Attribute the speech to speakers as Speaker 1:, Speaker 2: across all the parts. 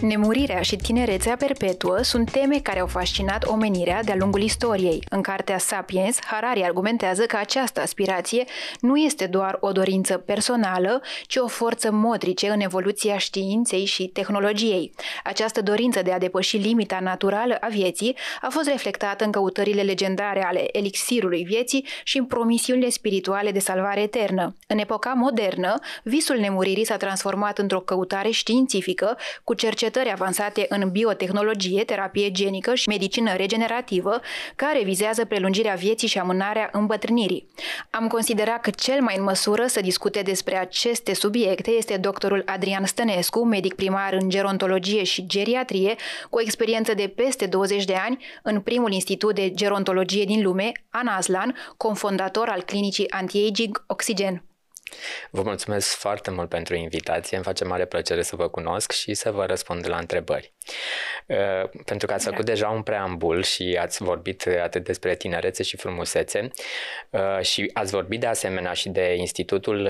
Speaker 1: Nemurirea și tinerețea perpetuă sunt teme care au fascinat omenirea de-a lungul istoriei. În cartea Sapiens, Harari argumentează că această aspirație nu este doar o dorință personală, ci o forță motrice în evoluția științei și tehnologiei. Această dorință de a depăși limita naturală a vieții a fost reflectată în căutările legendare ale elixirului vieții și în promisiunile spirituale de salvare eternă. În epoca modernă, visul nemuririi s-a transformat într-o căutare științifică cu cercetări avansate în biotehnologie, terapie genică și medicină regenerativă, care vizează prelungirea vieții și amânarea îmbătrânirii. Am considerat că cel mai în măsură să discute despre aceste subiecte este doctorul Adrian Stănescu, medic primar în gerontologie și geriatrie, cu o experiență de peste 20 de ani în primul institut de gerontologie din lume, Ana Aslan, cofondator al clinicii anti-aging Oxygen.
Speaker 2: Vă mulțumesc foarte mult pentru invitație, îmi face mare plăcere să vă cunosc și să vă răspund la întrebări. Pentru că ați făcut deja un preambul și ați vorbit atât despre tinerețe și frumusețe și ați vorbit de asemenea și de Institutul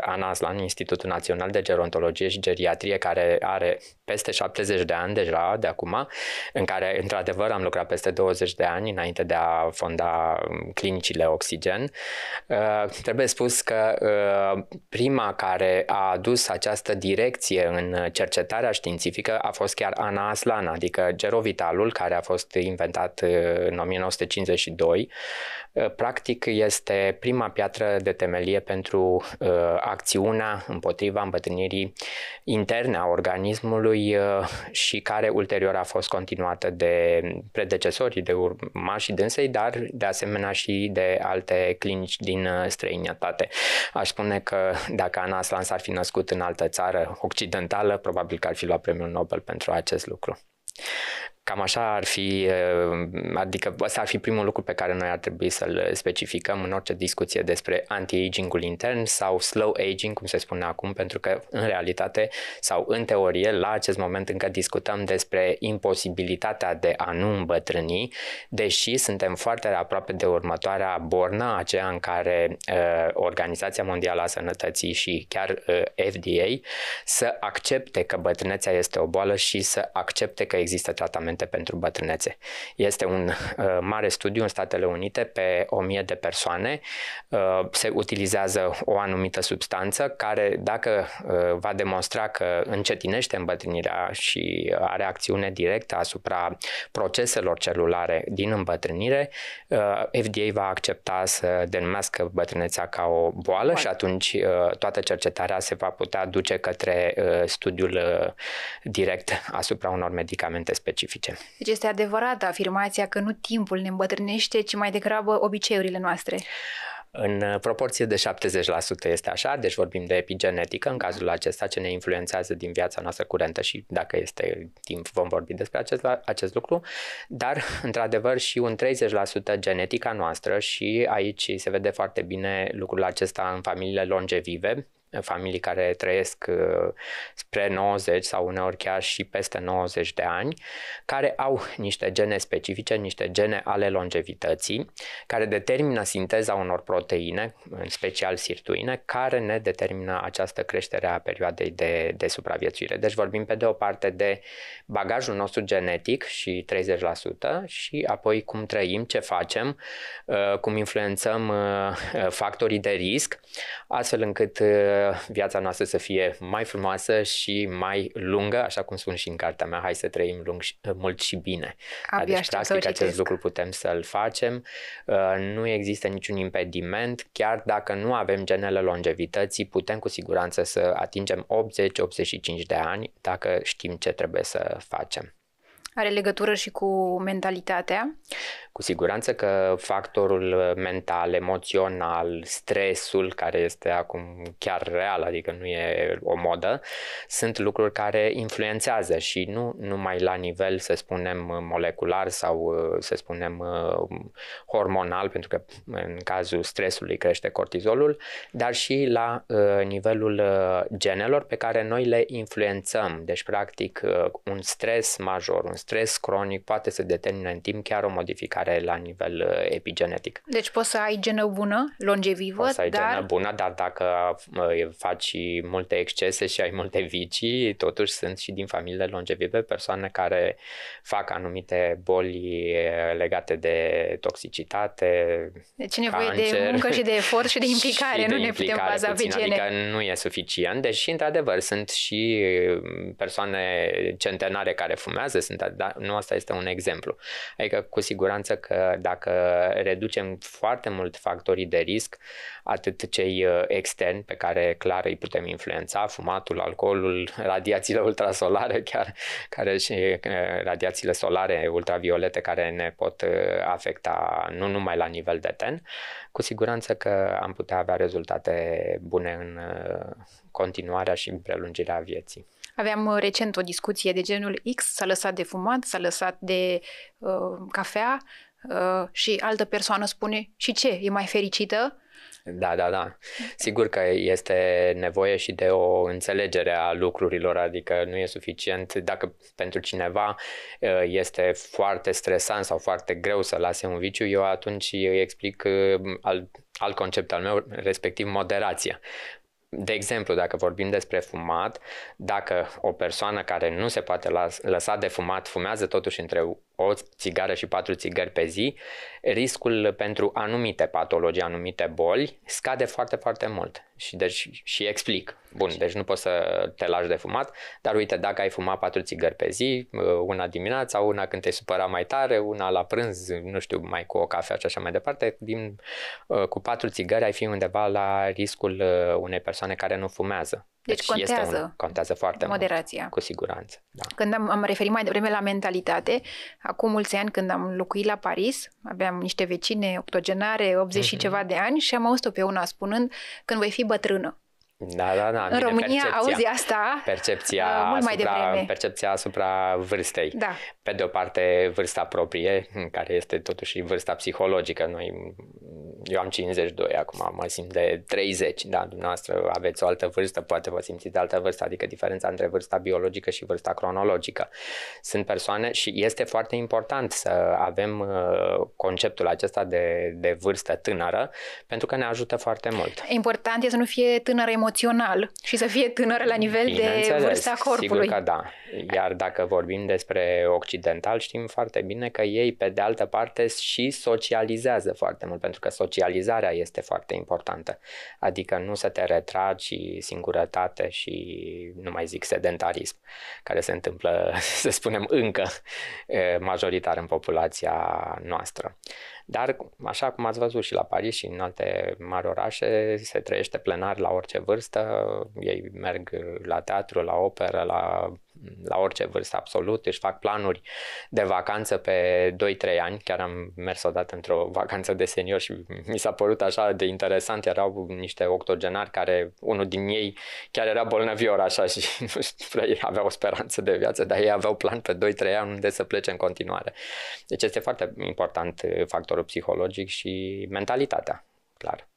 Speaker 2: Ana Aslan, Institutul Național de Gerontologie și Geriatrie, care are peste 70 de ani deja de acum, în care într-adevăr am lucrat peste 20 de ani înainte de a fonda clinicile Oxygen. Trebuie spus că prima care a adus această direcție în cercetarea științifică a fost chiar Ana Aslan, adică Gerovitalul, care a fost inventat în 1952. Practic este prima piatră de temelie pentru acțiunea împotriva îmbătrânirii interne a organismului și care ulterior a fost continuată de predecesorii, de urmașii dânsei, dar de asemenea și de alte clinici din străinătate. Aș spune că dacă Ana Aslan s-ar fi născut în altă țară occidentală, probabil că ar fi luat premiul Nobel pentru acest lucru. Cam așa ar fi, adică ăsta ar fi primul lucru pe care noi ar trebui să-l specificăm în orice discuție despre anti-aging-ul intern sau slow aging, cum se spune acum, pentru că în realitate sau în teorie la acest moment încă discutăm despre imposibilitatea de a nu îmbătrâni, deși suntem foarte aproape de următoarea bornă, aceea în care Organizația Mondială a Sănătății și chiar FDA să accepte că bătrânețea este o boală și să accepte că există tratament pentru bătrânețe. Este un mare studiu în Statele Unite pe 1000 de persoane. Se utilizează o anumită substanță care, dacă va demonstra că încetinește îmbătrânirea și are acțiune directă asupra proceselor celulare din îmbătrânire, FDA va accepta să denumească bătrânețea ca o boală și atunci toată cercetarea se va putea duce către studiul direct asupra unor medicamente specifice.
Speaker 1: Deci este adevărată afirmația că nu timpul ne îmbătrânește, ci mai degrabă obiceiurile noastre.
Speaker 2: În proporție de 70% este așa, deci vorbim de epigenetică în cazul acesta, ce ne influențează din viața noastră curentă și dacă este timp vom vorbi despre acest lucru, dar într-adevăr și un 30% genetica noastră și aici se vede foarte bine lucrul acesta în familiile longevive, familii care trăiesc spre 90 sau uneori chiar și peste 90 de ani, care au niște gene specifice, niște gene ale longevității, care determină sinteza unor proteine, în special sirtuine, care ne determină această creștere a perioadei de supraviețuire. Deci vorbim pe de o parte de bagajul nostru genetic și 30% și apoi cum trăim, ce facem, cum influențăm factorii de risc, astfel încât viața noastră să fie mai frumoasă și mai lungă, așa cum spun și în cartea mea, hai să trăim mult și bine. Deci, practic, acest lucru putem să-l facem. Nu există niciun impediment, chiar dacă nu avem genele longevității, putem cu siguranță să atingem 80-85 de ani dacă știm ce trebuie să facem.
Speaker 1: Are legătură și cu mentalitatea?
Speaker 2: Cu siguranță că factorul mental, emoțional, stresul, care este acum chiar real, adică nu e o modă, sunt lucruri care influențează și nu numai la nivel, să spunem, molecular sau, să spunem, hormonal, pentru că în cazul stresului crește cortizolul, dar și la nivelul genelor pe care noi le influențăm. Deci, practic, un stres major, un stres cronic poate să determine în timp chiar o modificare la nivel epigenetic.
Speaker 1: Deci poți să ai genă bună, longevivă,
Speaker 2: poți să ai genă bună, dar dacă faci multe excese și ai multe vicii, totuși sunt și din familiile longevive persoane care fac anumite boli legate de toxicitate,
Speaker 1: deci nevoie
Speaker 2: cancer,
Speaker 1: de muncă și de efort și de implicare,
Speaker 2: și
Speaker 1: nu
Speaker 2: de
Speaker 1: ne putem baza pe gene.
Speaker 2: Adică nu e suficient, deși într-adevăr sunt și persoane centenare care fumează, dar nu asta este un exemplu. Adică cu siguranță că dacă reducem foarte mult factorii de risc, atât cei externi pe care clar îi putem influența, fumatul, alcoolul, radiațiile ultrasolare chiar, care și radiațiile solare ultraviolete care ne pot afecta nu numai la nivel de ten, cu siguranță că am putea avea rezultate bune în continuarea și în prelungirea vieții.
Speaker 1: Aveam recent o discuție de genul X, s-a lăsat de fumat, s-a lăsat de cafea și altă persoană spune, și ce, e mai fericită?
Speaker 2: Da. Sigur că este nevoie și de o înțelegere a lucrurilor, adică nu e suficient dacă pentru cineva este foarte stresant sau foarte greu să lase un viciu, eu atunci îi explic alt concept al meu, respectiv moderația. De exemplu, dacă vorbim despre fumat, dacă o persoană care nu se poate lăsa de fumat fumează totuși între o țigară și 4 țigări pe zi, riscul pentru anumite patologii, anumite boli scade foarte, foarte mult. Și explic. Bun, deci nu poți să te lași de fumat, dar uite, dacă ai fumat 4 țigări pe zi, una dimineața, una când te-ai supărat mai tare, una la prânz, nu știu, mai cu o cafea și așa mai departe, cu 4 țigări ai fi undeva la riscul unei persoane care nu fumează.
Speaker 1: Deci
Speaker 2: contează foarte
Speaker 1: moderația.
Speaker 2: Mult, cu siguranță. Da.
Speaker 1: Când am referit mai devreme la mentalitate, acum mulți ani când am locuit la Paris, aveam niște vecine octogenare, 80 și ceva de ani și am auzit-o pe una spunând, când voi fi bătrână.
Speaker 2: Da.
Speaker 1: În România auzi asta mult mai devreme.
Speaker 2: Percepția asupra vârstei.
Speaker 1: Da.
Speaker 2: Pe de o parte, vârsta proprie, care este totuși vârsta psihologică. Eu am 52 acum, mă simt de 30, da, dumneavoastră aveți o altă vârstă, poate vă simțiți de altă vârstă, adică diferența între vârsta biologică și vârsta cronologică. Sunt persoane și este foarte important să avem conceptul acesta de vârstă tânără, pentru că ne ajută foarte mult.
Speaker 1: Important e să nu fie tânără emoțional și să fie tânără la nivel de vârsta corpului.
Speaker 2: Sigur că da. Iar dacă vorbim despre occidental, știm foarte bine că ei, pe de altă parte, și socializează foarte mult, pentru că socializarea este foarte importantă. Adică nu să te retragi, singurătate și, nu mai zic, sedentarism, care se întâmplă, să spunem, încă majoritar în populația noastră. Dar, așa cum ați văzut și la Paris și în alte mari orașe, se trăiește plenar la orice vârstă, ei merg la teatru, la operă, la orice vârstă absolut, își fac planuri de vacanță pe 2-3 ani. Chiar am mers odată într-o vacanță de senior și mi s-a părut așa de interesant, erau niște octogenari care, unul din ei chiar era bolnăvior așa și nu știu, ei aveau o speranță de viață, dar ei aveau plan pe 2-3 ani unde să plece în continuare. Deci este foarte important factorul psihologic și mentalitatea, clar.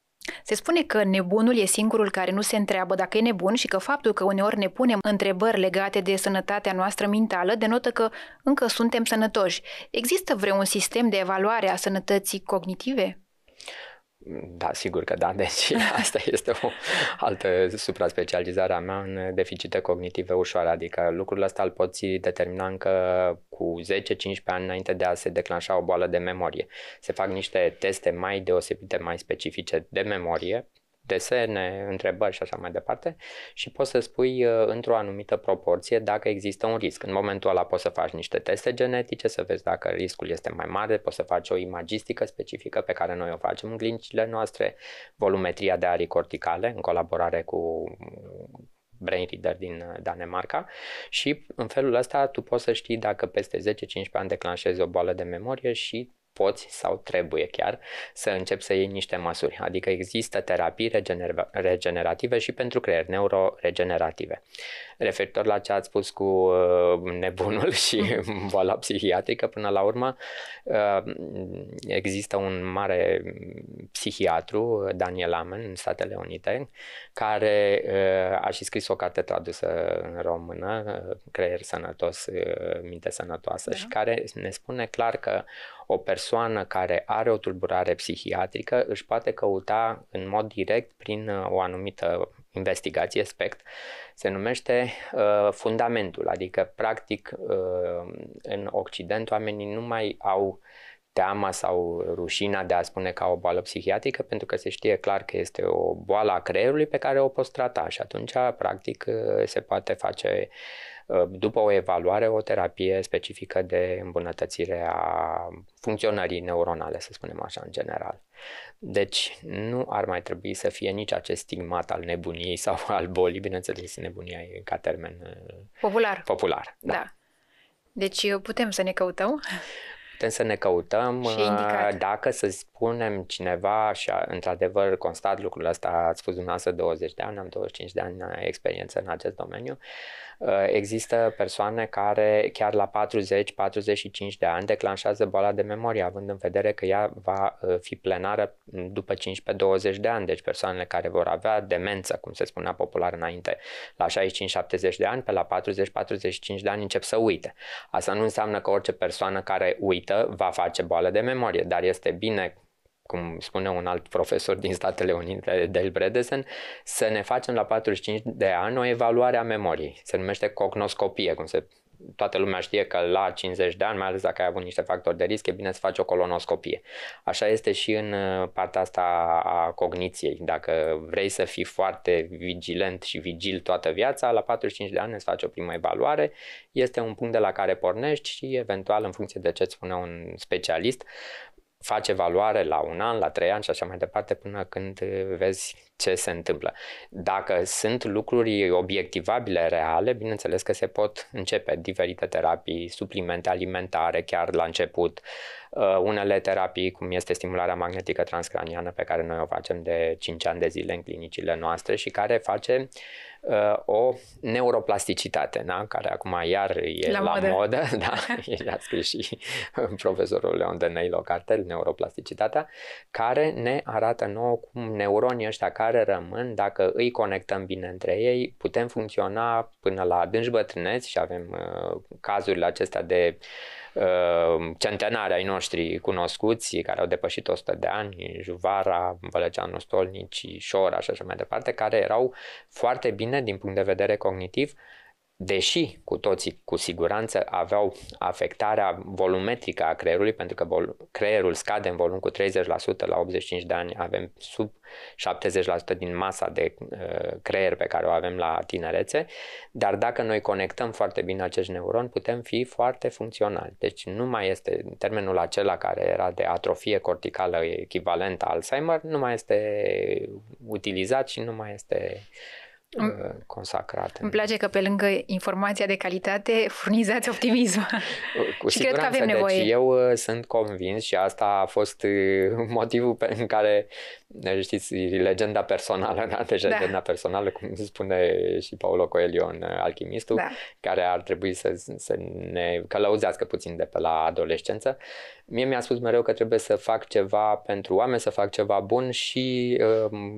Speaker 1: Se spune că nebunul e singurul care nu se întreabă dacă e nebun și că faptul că uneori ne punem întrebări legate de sănătatea noastră mentală denotă că încă suntem sănătoși. Există vreun sistem de evaluare a sănătății cognitive?
Speaker 2: Da, sigur că da, deci asta este o altă supra-specializare a mea în deficite cognitive ușoare, adică lucrul ăsta îl poți determina încă cu 10-15 ani înainte de a se declanșa o boală de memorie. Se fac niște teste mai deosebite, mai specifice de memorie, desene, întrebări și așa mai departe și poți să spui într-o anumită proporție dacă există un risc. În momentul ăla poți să faci niște teste genetice, să vezi dacă riscul este mai mare, poți să faci o imagistică specifică pe care noi o facem în clinicile noastre, volumetria de arii corticale în colaborare cu Brain Reader din Danemarca și în felul ăsta tu poți să știi dacă peste 10-15 ani declanșezi o boală de memorie și poți sau trebuie chiar să începi să iei niște măsuri. Adică există terapii regenerative și pentru creier, neuroregenerative. Referitor la ce ați spus cu nebunul și boala psihiatrică, până la urmă există un mare psihiatru, Daniel Amen, în Statele Unite, care a și scris o carte tradusă în română, Creier sănătos, minte sănătoasă, și care ne spune clar că o persoană care are o tulburare psihiatrică își poate căuta în mod direct prin o anumită investigație, SPECT, se numește fundamentul, adică practic în Occident oamenii nu mai au teama sau rușinea de a spune că au o boală psihiatrică, pentru că se știe clar că este o boală a creierului pe care o poți trata și atunci practic se poate face după o evaluare o terapie specifică de îmbunătățire a funcționării neuronale, să spunem așa, în general. Deci nu ar mai trebui să fie nici acest stigmat al nebuniei sau al bolii, bineînțeles, nebunia e ca termen popular. Da.
Speaker 1: Deci putem să ne căutăm?
Speaker 2: Putem să ne căutăm dacă, să spunem, cineva și într-adevăr constat lucrul ăsta, ați spus dumneavoastră 20 de ani, am 25 de ani experiență în acest domeniu. Există persoane care chiar la 40-45 de ani declanșează boala de memorie, având în vedere că ea va fi plenară după 15-20 de ani. Deci persoanele care vor avea demență, cum se spunea popular înainte, la 65-70 de ani, pe la 40-45 de ani încep să uite. Asta nu înseamnă că orice persoană care uită va face boală de memorie, dar este bine, cum spune un alt profesor din Statele Unite, Dale Bredesen, să ne facem la 45 de ani o evaluare a memoriei. Se numește cognoscopie, toată lumea știe că la 50 de ani, mai ales dacă ai avut niște factori de risc, e bine să faci o colonoscopie. Așa este și în partea asta a cogniției. Dacă vrei să fii foarte vigilent și vigil toată viața, la 45 de ani îți faci o primă evaluare, este un punct de la care pornești și eventual, în funcție de ce îți spune un specialist, faci evaluare la 1 an, la 3 ani și așa mai departe până când vezi ce se întâmplă. Dacă sunt lucruri obiectivabile, reale, bineînțeles că se pot începe diferite terapii, suplimente alimentare chiar la început, unele terapii cum este stimularea magnetică transcraniană pe care noi o facem de 5 ani de zile în clinicile noastre și care face o neuroplasticitate, da? Care acum iar e la modă. Da? A scris și profesorul Leon Denei o carte, Neuroplasticitatea, care ne arată nouă cum neuronii ăștia care rămân, dacă îi conectăm bine între ei, putem funcționa până la adânci bătrâneți și avem cazurile acestea de centenari ai noștri cunoscuți care au depășit 100 de ani, Juvara, Vălăceanu Stolnici, Șora și așa mai departe, care erau foarte bine din punct de vedere cognitiv, deși cu toții cu siguranță aveau afectarea volumetrică a creierului, pentru că creierul scade în volum cu 30%, la 85 de ani avem sub 70% din masa de creier pe care o avem la tinerețe, dar dacă noi conectăm foarte bine acești neuroni, putem fi foarte funcționali. Deci nu mai este termenul acela care era de atrofie corticală echivalent Alzheimer, nu mai este utilizat și nu mai este consacrat.
Speaker 1: Îmi place că pe lângă informația de calitate furnizați optimism.
Speaker 2: Cu și cred că avem nevoie. Deci eu sunt convins și asta a fost motivul în care, știți, legenda personală, da? Deci legenda personală, cum spune și Paulo Coelho în Alchimistul, care ar trebui să ne călăuzească puțin de pe la adolescență. Mie mi-a spus mereu că trebuie să fac ceva pentru oameni, să fac ceva bun și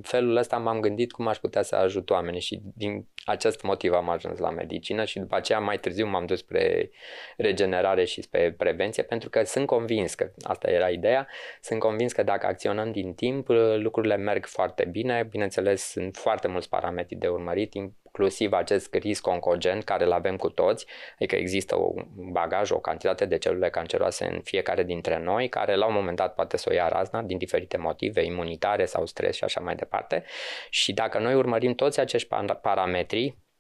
Speaker 2: felul ăsta m-am gândit cum aș putea să ajut oamenii și din acest motiv am ajuns la medicină și după aceea mai târziu m-am dus spre regenerare și spre prevenție, pentru că sunt convins că, asta era ideea, sunt convins că dacă acționăm din timp, lucrurile merg foarte bine. Bineînțeles, sunt foarte mulți parametri de urmărit, inclusiv acest risc oncogen care îl avem cu toți, adică există un bagaj, o cantitate de celule canceroase în fiecare dintre noi, care la un moment dat poate să o ia razna din diferite motive, imunitare sau stres și așa mai departe. Și dacă noi urmărim toți acești parametri,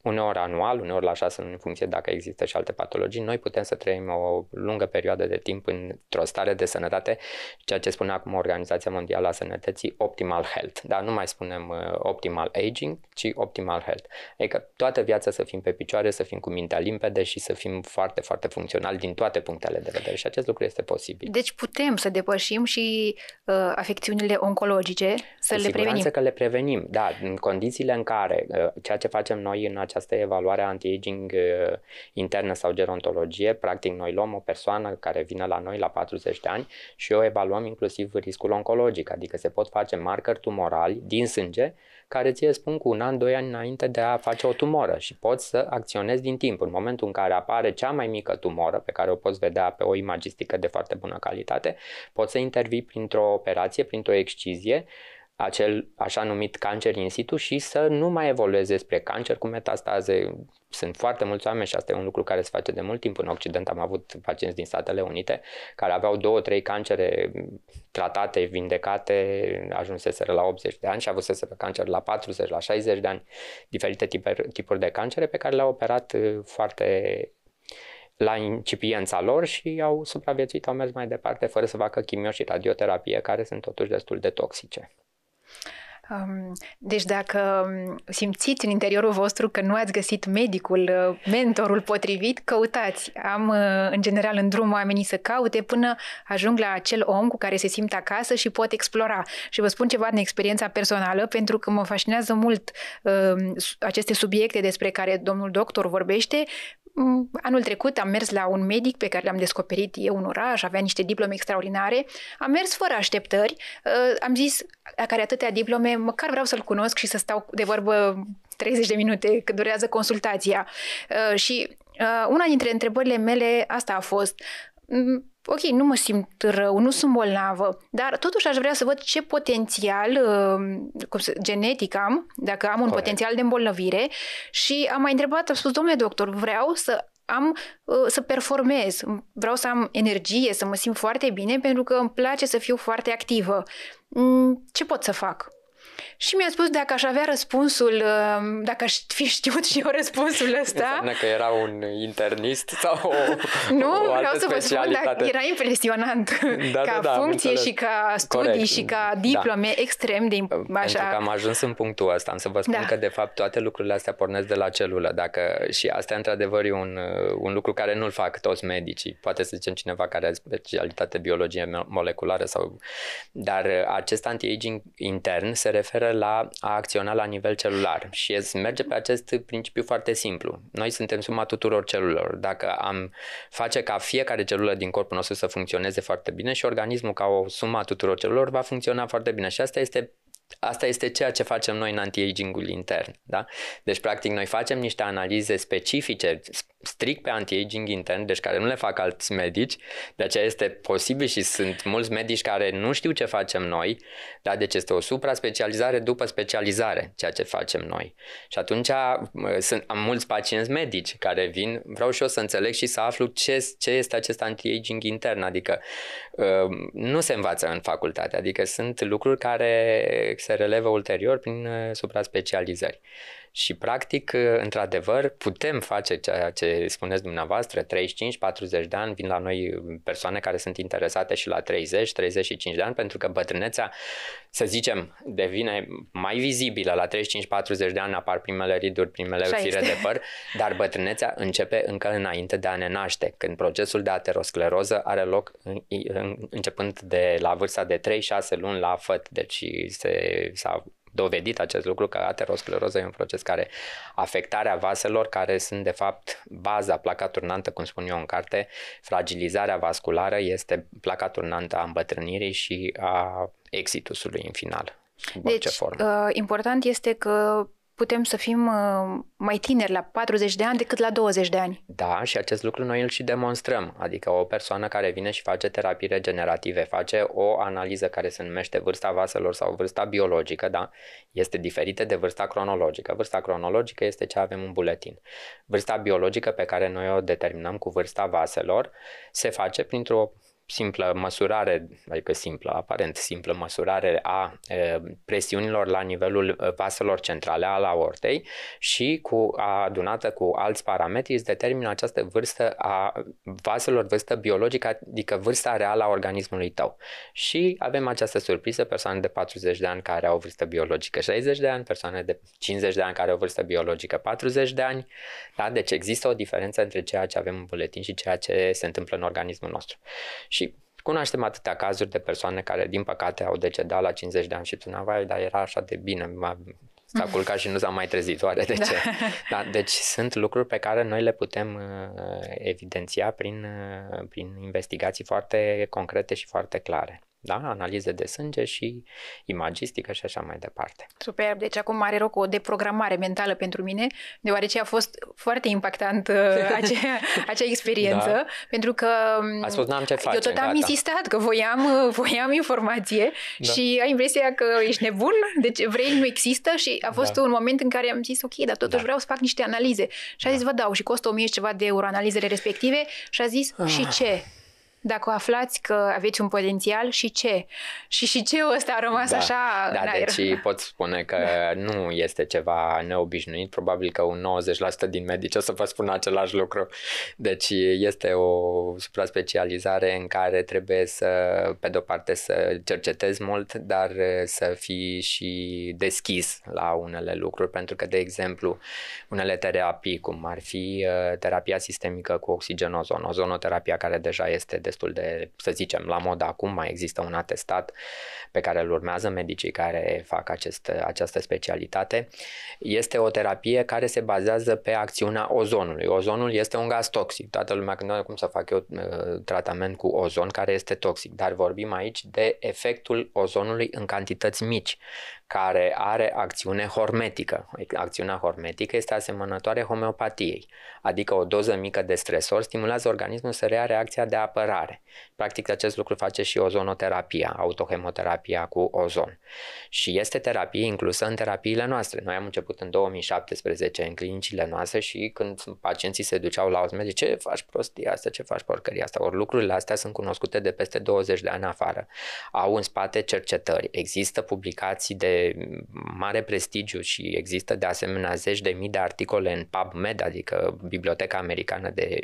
Speaker 2: uneori anual, uneori la 6 luni, în funcție dacă există și alte patologii, noi putem să trăim o lungă perioadă de timp într-o stare de sănătate, ceea ce spune acum Organizația Mondială a Sănătății, optimal health. Dar nu mai spunem optimal aging, ci optimal health. Adică toată viața să fim pe picioare, să fim cu mintea limpede și să fim foarte, foarte funcționali din toate punctele de vedere și acest lucru este posibil.
Speaker 1: Deci putem să depășim și afecțiunile oncologice, să le prevenim.
Speaker 2: Cu că le prevenim, da, în condițiile în care ceea ce facem noi în această evaluare anti-aging internă sau gerontologie, practic noi luăm o persoană care vine la noi la 40 de ani și o evaluăm inclusiv riscul oncologic, adică se pot face marcări tumorali din sânge care ți spun cu 1 an, 2 ani înainte de a face o tumoră și poți să acționezi din timp. În momentul în care apare cea mai mică tumoră pe care o poți vedea pe o imagistică de foarte bună calitate, poți să intervii printr-o operație, printr-o excizie, acel așa numit cancer in situ și să nu mai evolueze spre cancer cu metastaze. Sunt foarte mulți oameni și asta e un lucru care se face de mult timp în Occident. Am avut pacienți din Statele Unite care aveau 2-3 cancere tratate, vindecate, ajunseseră la 80 de ani și avuseseră cancer la 40, la 60 de ani, diferite tipuri de cancere pe care le-au operat foarte la incipiența lor și au supraviețuit, au mers mai departe fără să facă chimio și radioterapie, care sunt totuși destul de toxice.
Speaker 1: Deci dacă simțiți în interiorul vostru că nu ați găsit medicul, mentorul potrivit, căutați. Am în general în drum oamenii să caute până ajung la acel om cu care se simt acasă și pot explora. Și vă spun ceva din experiența personală, pentru că mă fascinează mult aceste subiecte despre care domnul doctor vorbește. Anul trecut am mers la un medic pe care l-am descoperit eu în oraș, avea niște diplome extraordinare, am mers fără așteptări, am zis, dacă are atâtea diplome, măcar vreau să-l cunosc și să stau de vorbă 30 de minute cât durează consultația. Și una dintre întrebările mele asta a fost, ok, nu mă simt rău, nu sunt bolnavă, dar totuși aș vrea să văd ce potențial genetic am, dacă am un potențial de îmbolnăvire și am mai întrebat, am spus, domnule doctor, vreau să performez, vreau să am energie, să mă simt foarte bine pentru că îmi place să fiu foarte activă. Ce pot să fac? Și mi-a spus dacă aș avea răspunsul, dacă aș fi știut și eu răspunsul ăsta.
Speaker 2: Înseamnă că era un internist sau
Speaker 1: nu,
Speaker 2: o altă
Speaker 1: vreau să vă spun, dar era impresionant ca funcție și ca studii. Corect. Și ca diplome extrem de așa.
Speaker 2: Pentru că am ajuns în punctul ăsta, am să vă spun că de fapt toate lucrurile astea pornesc de la celulă. Și asta într-adevăr e un lucru care nu-l fac toți medicii. Poate să zicem cineva care are specialitate biologie moleculară dar acest anti-aging intern se referă la a acționa la nivel celular și merge pe acest principiu foarte simplu. Noi suntem suma tuturor celulelor. Dacă am face ca fiecare celulă din corpul nostru să funcționeze foarte bine și organismul ca o sumă a tuturor celulelor va funcționa foarte bine și asta este ceea ce facem noi în anti-aging-ul intern. Da? Deci, practic, noi facem niște analize specifice strict pe anti-aging intern, deci care nu le fac alți medici, de aceea este posibil și sunt mulți medici care nu știu ce facem noi, da? Deci este o supra-specializare după specializare, ceea ce facem noi. Și atunci am mulți pacienți medici care vin, vreau și eu să înțeleg și să aflu ce este acest anti-aging intern, adică nu se învață în facultate, adică sunt lucruri care se relevă ulterior prin supra-specializări. Și practic, într-adevăr, putem face ceea ce spuneți dumneavoastră, 35-40 de ani, vin la noi persoane care sunt interesate și la 30-35 de ani, pentru că bătrânețea, să zicem, devine mai vizibilă, la 35-40 de ani apar primele riduri, primele fire de păr, dar bătrânețea începe încă înainte de a ne naște, când procesul de ateroscleroză are loc începând de la vârsta de 3-6 luni la făt, deci s-a dovedit acest lucru că ateroscleroza e un proces care afectarea vaselor care sunt de fapt baza, placa turnantă, cum spun eu în carte, fragilizarea vasculară este placa turnantă a îmbătrânirii și a exitusului în final.
Speaker 1: Deci, important este că putem să fim mai tineri la 40 de ani decât la 20 de ani.
Speaker 2: Da, și acest lucru noi îl și demonstrăm. Adică o persoană care vine și face terapii regenerative, face o analiză care se numește vârsta vaselor sau vârsta biologică, da? Este diferită de vârsta cronologică. Vârsta cronologică este ce avem în buletin. Vârsta biologică pe care noi o determinăm cu vârsta vaselor se face printr-o simplă măsurare, adică aparent simplă măsurare a presiunilor la nivelul vaselor centrale al aortei și adunată cu alți parametri îți determină această vârstă a vaselor, vârstă biologică, adică vârsta reală a organismului tău. Și avem această surpriză, persoane de 40 de ani care au o vârstă biologică 60 de ani, persoane de 50 de ani care au o vârstă biologică 40 de ani. Da? Deci există o diferență între ceea ce avem în buletin și ceea ce se întâmplă în organismul nostru. Și cunoaștem atâtea cazuri de persoane care, din păcate, au decedat la 50 de ani și tu n-aveai, dar era așa de bine, s-a culcat și nu s-a mai trezit. Oare de ce? Da, deci sunt lucruri pe care noi le putem evidenția prin investigații foarte concrete și foarte clare. Da? Analize de sânge și imagistică și așa mai departe.
Speaker 1: Super, deci acum are loc o deprogramare mentală pentru mine, deoarece a fost foarte impactant acea experiență, da. Pentru că
Speaker 2: a spus, n-am ce face,
Speaker 1: eu tot am insistat că voiam informație, da. Și ai impresia că ești nebun, deci vrei, nu există și a fost un moment în care am zis ok, dar totuși vreau să fac niște analize și a zis vă dau și costă 1000 și ceva de euro analizele respective și a zis și ce? Dacă aflați că aveți un potențial și ce? Și ce-ul ăsta a rămas așa în aer.
Speaker 2: Deci pot spune că nu este ceva neobișnuit. Probabil că un 90% din medici o să vă spună același lucru. Deci este o supraspecializare în care trebuie să, pe de-o parte, să cercetezi mult, dar să fii și deschis la unele lucruri. Pentru că, de exemplu, unele terapii, cum ar fi terapia sistemică cu oxigenozon, ozonoterapia, care deja este destul de, să zicem, la mod acum, mai există un atestat pe care îl urmează medicii care fac această specialitate. Este o terapie care se bazează pe acțiunea ozonului. Ozonul este un gaz toxic. Toată lumea gândește cum să fac eu tratament cu ozon care este toxic, dar vorbim aici de efectul ozonului în cantități mici, care are acțiune hormetică. Acțiunea hormetică este asemănătoare homeopatiei, adică o doză mică de stresor stimulează organismul să reia reacția de apărare. Practic acest lucru face și ozonoterapia, autohemoterapia cu ozon. Și este terapie inclusă în terapiile noastre. Noi am început în 2017 în clinicile noastre și când pacienții se duceau la osme, zice, ce faci prostia asta, ce faci porcăria asta? Ori lucrurile astea sunt cunoscute de peste 20 de ani afară. Au în spate cercetări. Există publicații de mare prestigiu și există de asemenea zeci de mii de articole în PubMed, adică Biblioteca Americană de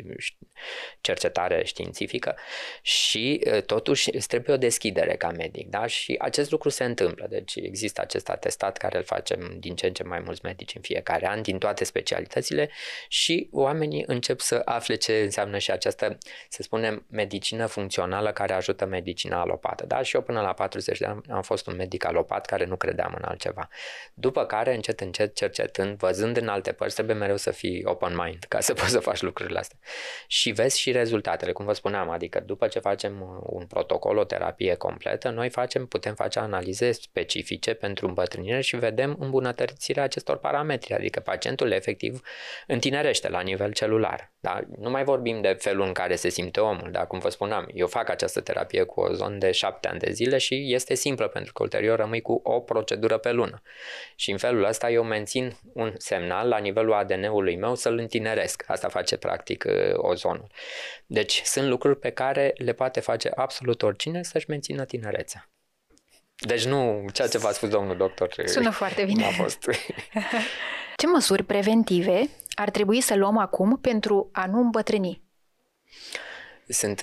Speaker 2: Cercetare Științifică și totuși îți trebuie o deschidere ca medic, da? Și acest lucru se întâmplă, deci există acest atestat care îl facem din ce în ce mai mulți medici în fiecare an, din toate specialitățile și oamenii încep să afle ce înseamnă și această, să spunem, medicină funcțională care ajută medicina alopată, da? Și eu până la 40 de ani am fost un medic alopat care nu credeam în altceva. După care, încet, cercetând, văzând în alte părți, trebuie mereu să fii open mind ca să poți să faci lucrurile astea. Și vezi și rezultatele, cum vă spuneam, adică după ce facem un protocol, o terapie completă, noi putem face analize specifice pentru îmbătrânire și vedem îmbunătățirea acestor parametri, adică pacientul efectiv întinerește la nivel celular. Da? Nu mai vorbim de felul în care se simte omul, dar cum vă spuneam, eu fac această terapie cu ozon de 7 ani de zile și este simplă pentru că ulterior rămâi cu o procedură pe lună. Și în felul ăsta eu mențin un semnal la nivelul ADN-ului meu să-l întineresc. Asta face practic ozonul. Deci sunt lucruri pe care le poate face absolut oricine să-și mențină tinerețea. Deci nu, ceea ce v-a spus domnul doctor
Speaker 1: sună foarte bine.
Speaker 2: A fost.
Speaker 1: Ce măsuri preventive ar trebui să luăm acum pentru a nu îmbătrâni?
Speaker 2: Sunt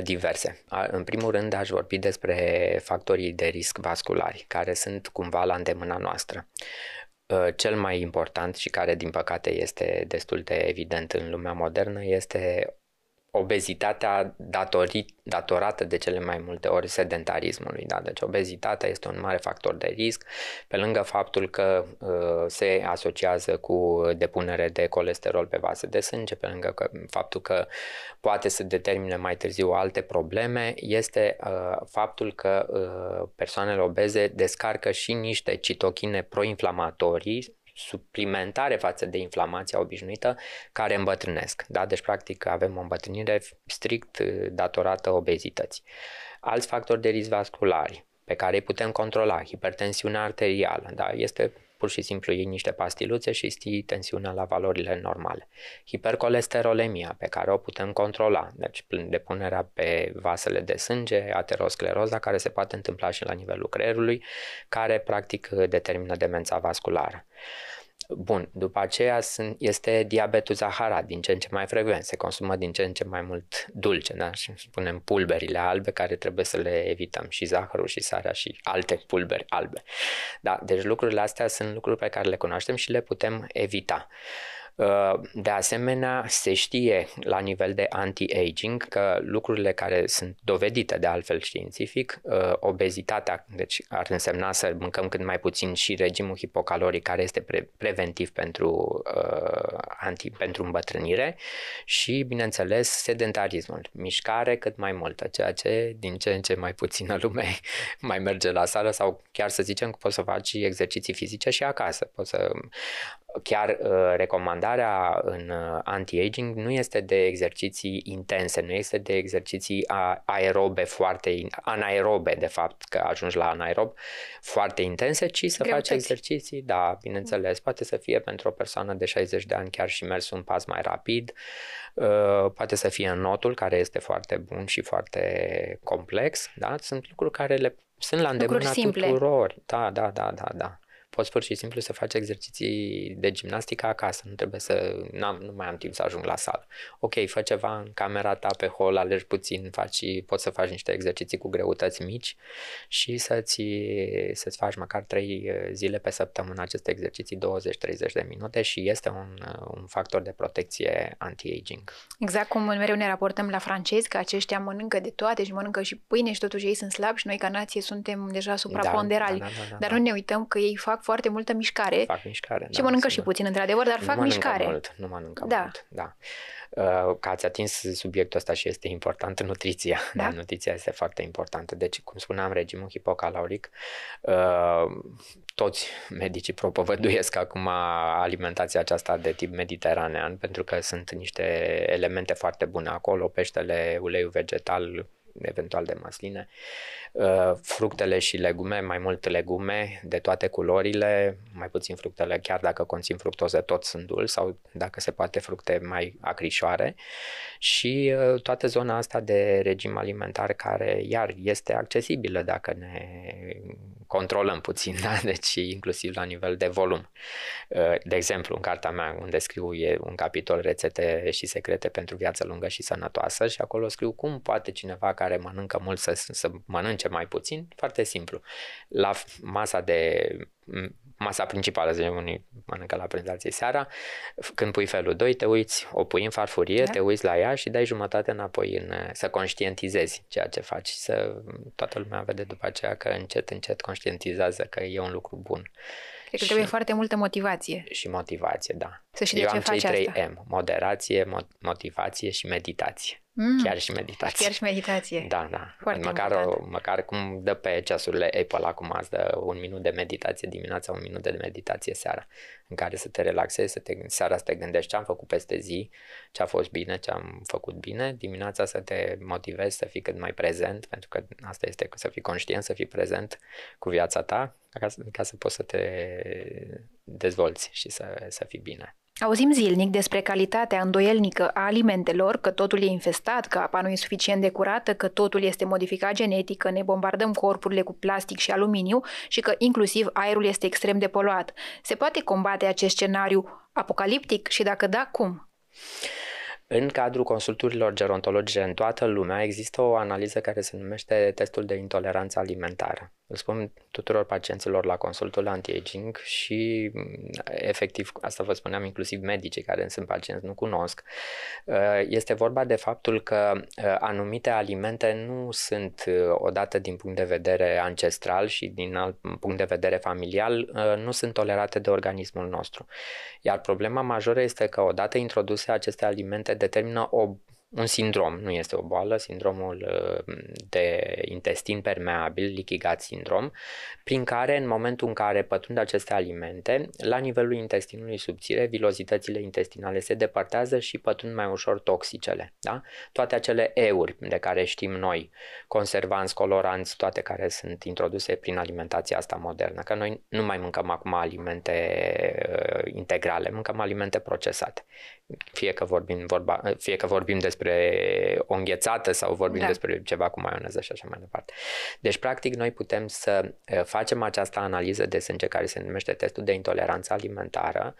Speaker 2: diverse. În primul rând aș vorbi despre factorii de risc vasculari, care sunt cumva la îndemâna noastră. Cel mai important și care din păcate este destul de evident în lumea modernă este obezitatea datorată de cele mai multe ori sedentarismului. Da? Deci obezitatea este un mare factor de risc, pe lângă faptul că se asociază cu depunere de colesterol pe vase de sânge, pe lângă faptul că poate să determine mai târziu alte probleme, este faptul că persoanele obeze descarcă și niște citochine proinflamatorii suplimentare față de inflamația obișnuită care îmbătrânesc. Da? Deci, practic, avem o îmbătrânire strict datorată obezității. Alți factori de risc vasculari pe care îi putem controla, hipertensiunea arterială, da? Este pur și simplu iei niște pastiluțe și ții tensiunea la valorile normale. Hipercolesterolemia, pe care o putem controla, deci depunerea pe vasele de sânge, ateroscleroza, care se poate întâmpla și la nivelul creierului, care practic determină demența vasculară. Bun, după aceea este diabetul zaharat, din ce în ce mai frecvent, se consumă din ce în ce mai mult dulce, da? Și spunem pulberile albe care trebuie să le evităm, și zahărul și sarea și alte pulberi albe. Da, deci lucrurile astea sunt lucruri pe care le cunoaștem și le putem evita. De asemenea, se știe la nivel de anti-aging că lucrurile care sunt dovedite de altfel științific, obezitatea, deci ar însemna să mâncăm cât mai puțin, și regimul hipocaloric, care este preventiv pentru îmbătrânire, și, bineînțeles, sedentarismul, mișcare cât mai multă, ceea ce din ce în ce mai puțină lume mai merge la sală, sau chiar să zicem că poți să faci exerciții fizice și acasă. Chiar recomandarea în anti-aging nu este de exerciții intense, nu este de exerciții aerobe anaerobe, de fapt, că ajungi la anaerob, foarte intense, ci să faci exerciții, da, bineînțeles, poate să fie pentru o persoană de 60 de ani chiar și mers un pas mai rapid, poate să fie înotul, care este foarte bun și foarte complex, da, sunt lucruri care sunt la îndemâna tuturor. Da. Poți pur și simplu să faci exerciții de gimnastică acasă, nu trebuie nu mai am timp să ajung la sală. Ok, fă ceva în camera ta, pe hol, alergi puțin, poți să faci niște exerciții cu greutăți mici și să-ți faci măcar 3 zile pe săptămână aceste exerciții, 20-30 de minute, și este un factor de protecție anti-aging.
Speaker 1: Exact cum mereu ne raportăm la francezi, că aceștia mănâncă de toate și mănâncă și pâine și totuși ei sunt slabi și noi ca nație suntem deja supraponderali. Dar nu ne uităm că ei fac foarte multă mișcare.
Speaker 2: Fac mișcare,
Speaker 1: și mănâncă și puțin, într-adevăr, dar fac mișcare.
Speaker 2: Nu mănâncă mult, da. Că ați atins subiectul ăsta și este important, nutriția. Da, nutriția este foarte importantă. Deci, cum spuneam, regimul hipocaloric, toți medicii propovăduiesc acum alimentația aceasta de tip mediteranean, pentru că sunt niște elemente foarte bune acolo, peștele, uleiul vegetal, eventual de măsline, fructele și legume, mai mult legume de toate culorile, mai puțin fructele, chiar dacă conțin fructoză, tot sunt dulci, sau dacă se poate fructe mai acrișoare, și toată zona asta de regim alimentar, care iar este accesibilă dacă ne controlăm puțin, da? Deci inclusiv la nivel de volum. De exemplu, în cartea mea, unde scriu, e un capitol rețete și secrete pentru viață lungă și sănătoasă, și acolo scriu cum poate cineva care mănâncă mult să mănânce mai puțin. Foarte simplu. La masa principală, zicem, unii mănâncă la prezentație seara, când pui felul 2, te uiți, o pui în farfurie, te uiți la ea și dai jumătate înapoi să conștientizezi ceea ce faci, toată lumea vede după aceea că încet conștientizează că e un lucru bun.
Speaker 1: Cred că trebuie foarte multă motivație.
Speaker 2: Și motivație, da.
Speaker 1: Să știi de ce faci asta. Eu am
Speaker 2: cei 3 M: moderație, motivație și meditație. Chiar și meditație. Da. Măcar cum dă pe ceasurile Apple acum, îți dă 1 minut de meditație dimineața, 1 minut de meditație seara, în care să te relaxezi, seara să te gândești ce am făcut peste zi, ce a fost bine, ce am făcut bine, dimineața să te motivezi să fii cât mai prezent, pentru că asta este, să fii conștient, să fii prezent cu viața ta, ca să poți să te dezvolți și să fii bine.
Speaker 1: Auzim zilnic despre calitatea îndoielnică a alimentelor, că totul e infestat, că apa nu e suficient de curată, că totul este modificat genetic, că ne bombardăm corpurile cu plastic și aluminiu și că inclusiv aerul este extrem de poluat. Se poate combate acest scenariu apocaliptic și dacă da, cum?
Speaker 2: În cadrul consulturilor gerontologice în toată lumea există o analiză care se numește testul de intoleranță alimentară. Îl spun tuturor pacienților la consultul anti-aging și, efectiv, asta vă spuneam, inclusiv medicii care sunt pacienți nu cunosc. Este vorba de faptul că anumite alimente nu sunt, odată din punct de vedere ancestral și din alt punct de vedere familial, nu sunt tolerate de organismul nostru. Iar problema majoră este că, odată introduse, aceste alimente determină o un sindrom, nu este o boală, sindromul de intestin permeabil, leaky gut syndrome, prin care în momentul în care pătrund aceste alimente, la nivelul intestinului subțire, vilozitățile intestinale se depărtează și pătrund mai ușor toxicele. Da? Toate acele euri de care știm noi, conservanți, coloranți, toate care sunt introduse prin alimentația asta modernă, că noi nu mai mâncăm acum alimente integrale, mâncăm alimente procesate. Fie că vorbim despre o înghețată sau vorbim despre ceva cu maioneză și așa mai departe. Deci, practic, noi putem să facem această analiză de sânge care se numește testul de intoleranță alimentară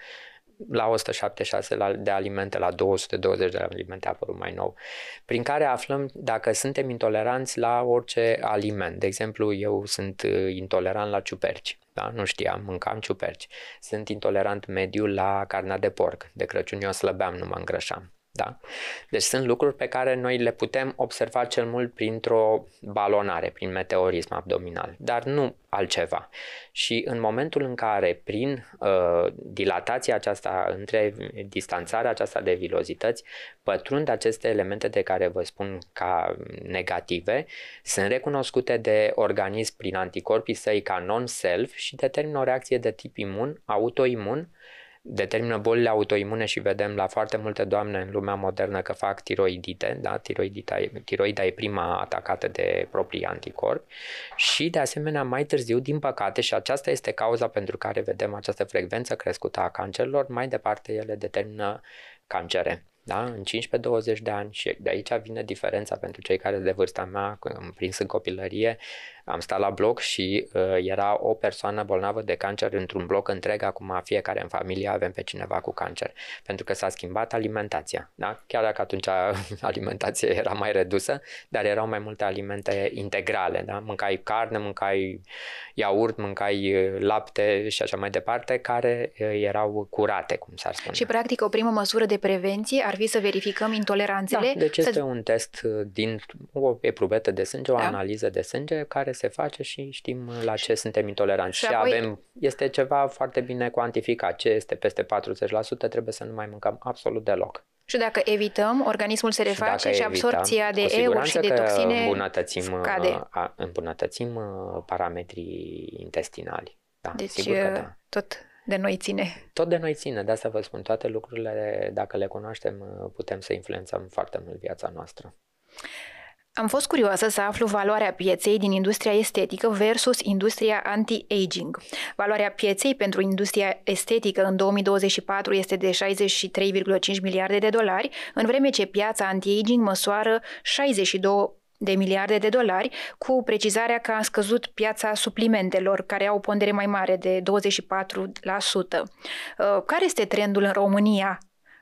Speaker 2: la 176 de alimente, la 220 de alimente a apărut mai nou, prin care aflăm dacă suntem intoleranți la orice aliment. De exemplu, eu sunt intolerant la ciuperci. Da? Nu știam, mâncam ciuperci. Sunt intolerant mediu la carnea de porc. De Crăciun eu slăbeam, nu mă îngrășam. Da? Deci sunt lucruri pe care noi le putem observa cel mult printr-o balonare, prin meteorism abdominal, dar nu altceva. Și în momentul în care, prin dilatația aceasta, între distanțarea aceasta de vilozități, pătrund aceste elemente de care vă spun ca negative, sunt recunoscute de organism prin anticorpii săi ca non-self și determină o reacție de tip imun, autoimun, determină bolile autoimune și vedem la foarte multe doamne în lumea modernă că fac tiroidite, da? Tiroida e prima atacată de proprii anticorpi și de asemenea mai târziu, din păcate, și aceasta este cauza pentru care vedem această frecvență crescută a cancerelor, mai departe ele determină cancere. Da? În 15-20 de ani și de aici vine diferența pentru cei care de vârsta mea, când am prins în copilărie, am stat la bloc și era o persoană bolnavă de cancer într-un bloc întreg, acum fiecare în familie avem pe cineva cu cancer, pentru că s-a schimbat alimentația. Da? Chiar dacă atunci alimentația era mai redusă, dar erau mai multe alimente integrale. Da? Mâncai carne, mâncai iaurt, mâncai lapte și așa mai departe, care erau curate, cum s-ar spune.
Speaker 1: Și practic o primă măsură de prevenție ar fi să verificăm intoleranțele.
Speaker 2: Da, deci este un test din o epruvetă de sânge, o analiză de sânge care se face și știm la ce suntem intoleranți. Și apoi este ceva foarte bine cuantificat. Ce este peste 40% trebuie să nu mai mâncăm absolut deloc.
Speaker 1: Și dacă evităm, organismul se reface și absorpția de euri și de toxine
Speaker 2: îmbunătățim parametrii intestinali. Da,
Speaker 1: deci
Speaker 2: sigur că da.
Speaker 1: Tot de noi ține.
Speaker 2: Tot de noi ține, de asta vă spun, toate lucrurile, dacă le cunoaștem, putem să influențăm foarte mult viața noastră.
Speaker 1: Am fost curioasă să aflu valoarea pieței din industria estetică versus industria anti-aging. Valoarea pieței pentru industria estetică în 2024 este de 63,5 miliarde de dolari, în vreme ce piața anti-aging măsoară 62 de miliarde de dolari, cu precizarea că a scăzut piața suplimentelor, care au o pondere mai mare de 24%. Care este trendul în România?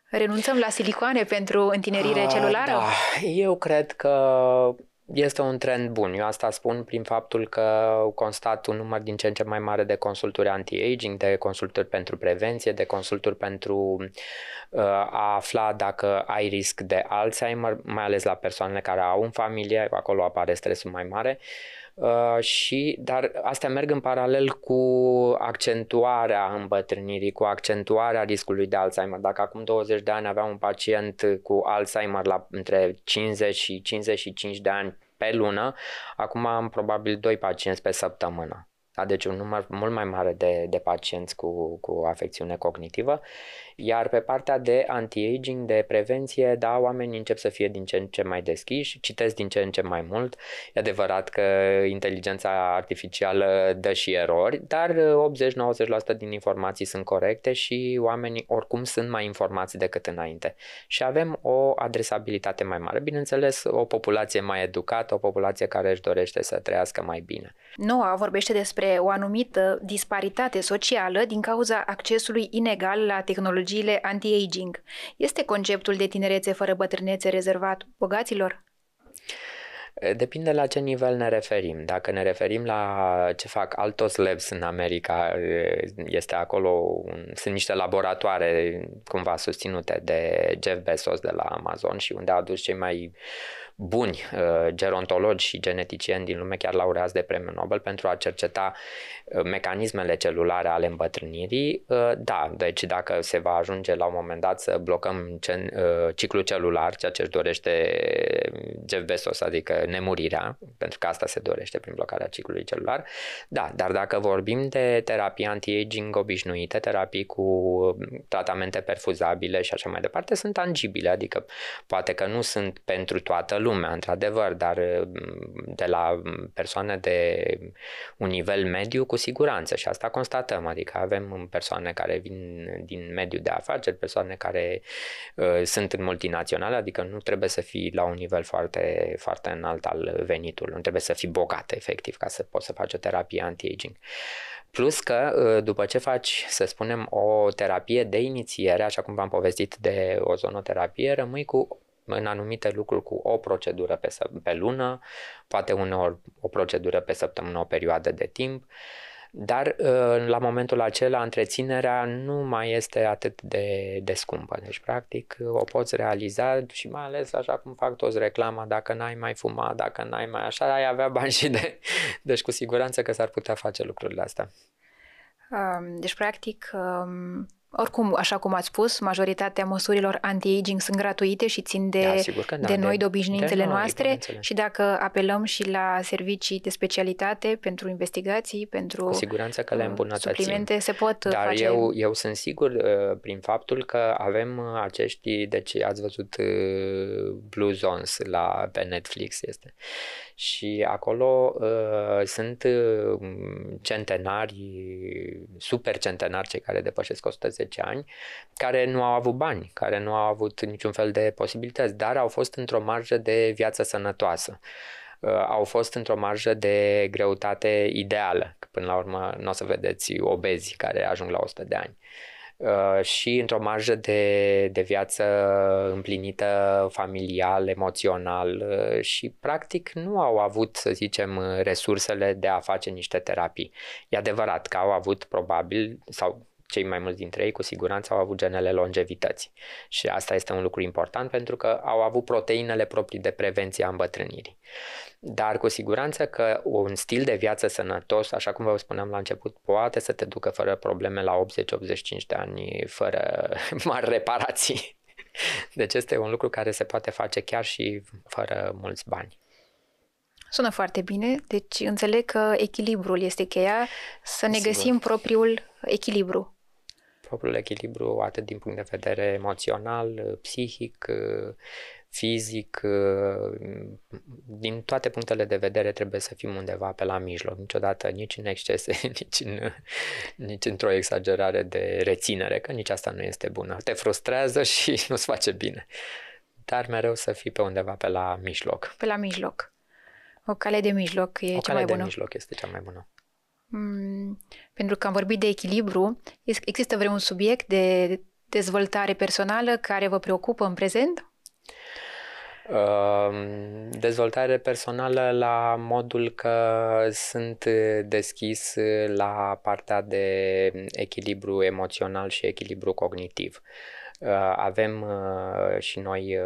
Speaker 1: Renunțăm la silicoane pentru întinerire celulară?
Speaker 2: Da, eu cred că este un trend bun. Eu asta spun prin faptul că constat un număr din ce în ce mai mare de consulturi anti-aging, de consulturi pentru prevenție, de consulturi pentru a afla dacă ai risc de Alzheimer, mai ales la persoanele care au în familie, acolo apare stresul mai mare. Dar astea merg în paralel cu accentuarea îmbătrânirii, cu accentuarea riscului de Alzheimer. Dacă acum 20 de ani aveam un pacient cu Alzheimer la între 50 și 55 de ani pe lună, acum am probabil 2 pacienți pe săptămână. Deci un număr mult mai mare de pacienți cu afecțiune cognitivă. Iar pe partea de anti-aging, de prevenție, da, oamenii încep să fie din ce în ce mai deschiși, citesc din ce în ce mai mult. E adevărat că inteligența artificială dă și erori, dar 80-90% din informații sunt corecte și oamenii oricum sunt mai informați decât înainte. Și avem o adresabilitate mai mare. Bineînțeles, o populație mai educată, o populație care își dorește să trăiască mai bine.
Speaker 1: Noua vorbește despre o anumită disparitate socială din cauza accesului inegal la tehnologiile anti-aging. Este conceptul de tinerețe fără bătrânețe rezervat bogaților?
Speaker 2: Depinde la ce nivel ne referim. Dacă ne referim la ce fac Altos Labs în America, este acolo, sunt niște laboratoare cumva susținute de Jeff Bezos de la Amazon și unde a adus cei mai buni gerontologi și geneticieni din lume, chiar laureați de premiul Nobel, pentru a cerceta mecanismele celulare ale îmbătrânirii. Da, deci dacă se va ajunge la un moment dat să blocăm ciclul celular, ceea ce își dorește Jeff Bezos, adică nemurirea, pentru că asta se dorește prin blocarea ciclului celular, da, dar dacă vorbim de terapii anti-aging obișnuite, terapii cu tratamente perfuzabile și așa mai departe, sunt tangibile, adică poate că nu sunt pentru toată lumea, într-adevăr, dar de la persoane de un nivel mediu, cu siguranță, și asta constatăm, adică avem persoane care vin din mediul de afaceri, persoane care sunt în multinaționale, adică nu trebuie să fii la un nivel foarte, foarte înalt al venitului, nu trebuie să fii bogat, efectiv, ca să poți să faci o terapie anti-aging. Plus că după ce faci, să spunem, o terapie de inițiere, așa cum v-am povestit de ozonoterapie, rămâi în anumite lucruri cu o procedură pe lună, poate uneori o procedură pe săptămână, o perioadă de timp, dar la momentul acela întreținerea nu mai este atât de scumpă. Deci, practic, o poți realiza și mai ales așa cum fac toți reclama, dacă n-ai mai fumat, dacă n-ai mai așa, ai avea bani și Deci, cu siguranță că s-ar putea face lucrurile astea.
Speaker 1: Deci, practic, oricum, așa cum ați spus, majoritatea măsurilor anti-aging sunt gratuite și țin de noi, de obișnuințele noastre, și dacă apelăm și la servicii de specialitate pentru investigații, pentru
Speaker 2: cu siguranță că le îmbunătățim.
Speaker 1: Suplimente, se pot face.
Speaker 2: Dar eu sunt sigur prin faptul că avem acești, deci ați văzut Blue Zones pe Netflix este. Și acolo sunt centenari, super centenari, cei care depășesc 110 ani, care nu au avut bani, care nu au avut niciun fel de posibilități, dar au fost într-o marjă de viață sănătoasă. Au fost într-o marjă de greutate ideală, că până la urmă nu o să vedeți obezi care ajung la 100 de ani. Și într-o marjă de viață împlinită familial, emoțional și practic nu au avut, să zicem, resursele de a face niște terapii. E adevărat că au avut probabil, sau cei mai mulți dintre ei cu siguranță au avut genele longevității și asta este un lucru important pentru că au avut proteinele proprii de prevenție a îmbătrânirii. Dar cu siguranță că un stil de viață sănătos, așa cum vă spuneam la început, poate să te ducă fără probleme la 80-85 de ani, fără mari reparații. Deci este un lucru care se poate face chiar și fără mulți bani.
Speaker 1: Sună foarte bine, deci înțeleg că echilibrul este cheia, să ne găsim propriul echilibru.
Speaker 2: Propriul echilibru atât din punct de vedere emoțional, psihic, fizic, din toate punctele de vedere trebuie să fim undeva pe la mijloc, niciodată nici în excese, nici într-o exagerare de reținere, că nici asta nu este bună. Te frustrează și nu-ți face bine, dar mereu să fii pe undeva pe la mijloc.
Speaker 1: Pe la mijloc. O cale de mijloc e cea mai bună. O
Speaker 2: cale de mijloc este cea mai bună.
Speaker 1: Pentru că am vorbit de echilibru, există vreun subiect de dezvoltare personală care vă preocupă în prezent?
Speaker 2: Dezvoltare personală la modul că sunt deschis la partea de echilibru emoțional și echilibru cognitiv. Avem și noi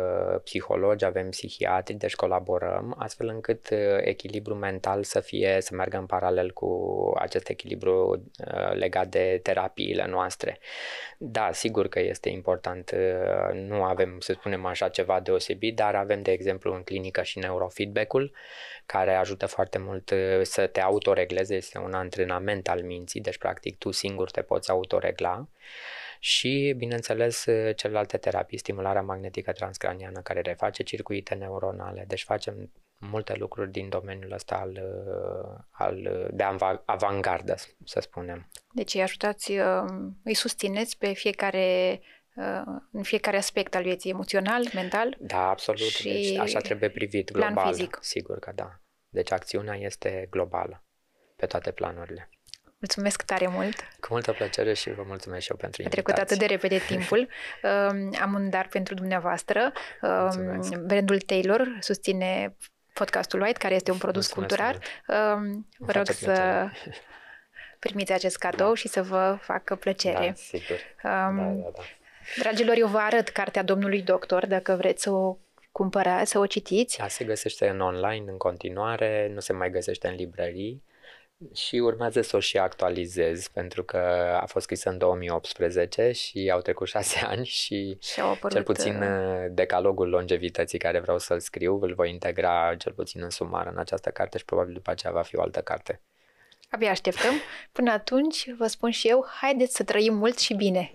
Speaker 2: psihologi, avem psihiatri, deci colaborăm astfel încât echilibrul mental să meargă în paralel cu acest echilibru legat de terapiile noastre. Da, sigur că este important, nu avem, să spunem așa, ceva deosebit, dar avem, de exemplu, în clinică și neurofeedback-ul, care ajută foarte mult să te autoregleze, este un antrenament al minții, deci practic tu singur te poți autoregla. Și, bineînțeles, celelalte terapii, stimularea magnetică transcraniană care reface circuite neuronale. Deci facem multe lucruri din domeniul ăsta de avangardă, să spunem.
Speaker 1: Deci îi ajutați, îi susțineți pe în fiecare aspect al vieții, emoțional, mental?
Speaker 2: Da, absolut. Și deci așa trebuie privit global.
Speaker 1: Plan fizic.
Speaker 2: Sigur că da. Deci acțiunea este globală pe toate planurile.
Speaker 1: Mulțumesc tare mult!
Speaker 2: Cu multă plăcere și vă mulțumesc și eu pentru invitație.
Speaker 1: A trecut atât de repede timpul. Am un dar pentru dumneavoastră. Brandul Taylor susține podcastul White, care este un produs cultural. Vă rog să primiți acest cadou și să vă facă plăcere.
Speaker 2: Da, sigur. Da.
Speaker 1: Dragilor, eu vă arăt cartea domnului doctor, dacă vreți să o cumpărați, să o citiți.
Speaker 2: Ea se găsește în online în continuare, nu se mai găsește în librării și urmează să o și actualizez, pentru că a fost scrisă în 2018 și au trecut 6 ani și cel puțin decalogul longevității care vreau să-l scriu, îl voi integra cel puțin în sumar în această carte și probabil după aceea va fi o altă carte.
Speaker 1: Abia așteptăm. Până atunci, vă spun și eu, haideți să trăim mult și bine!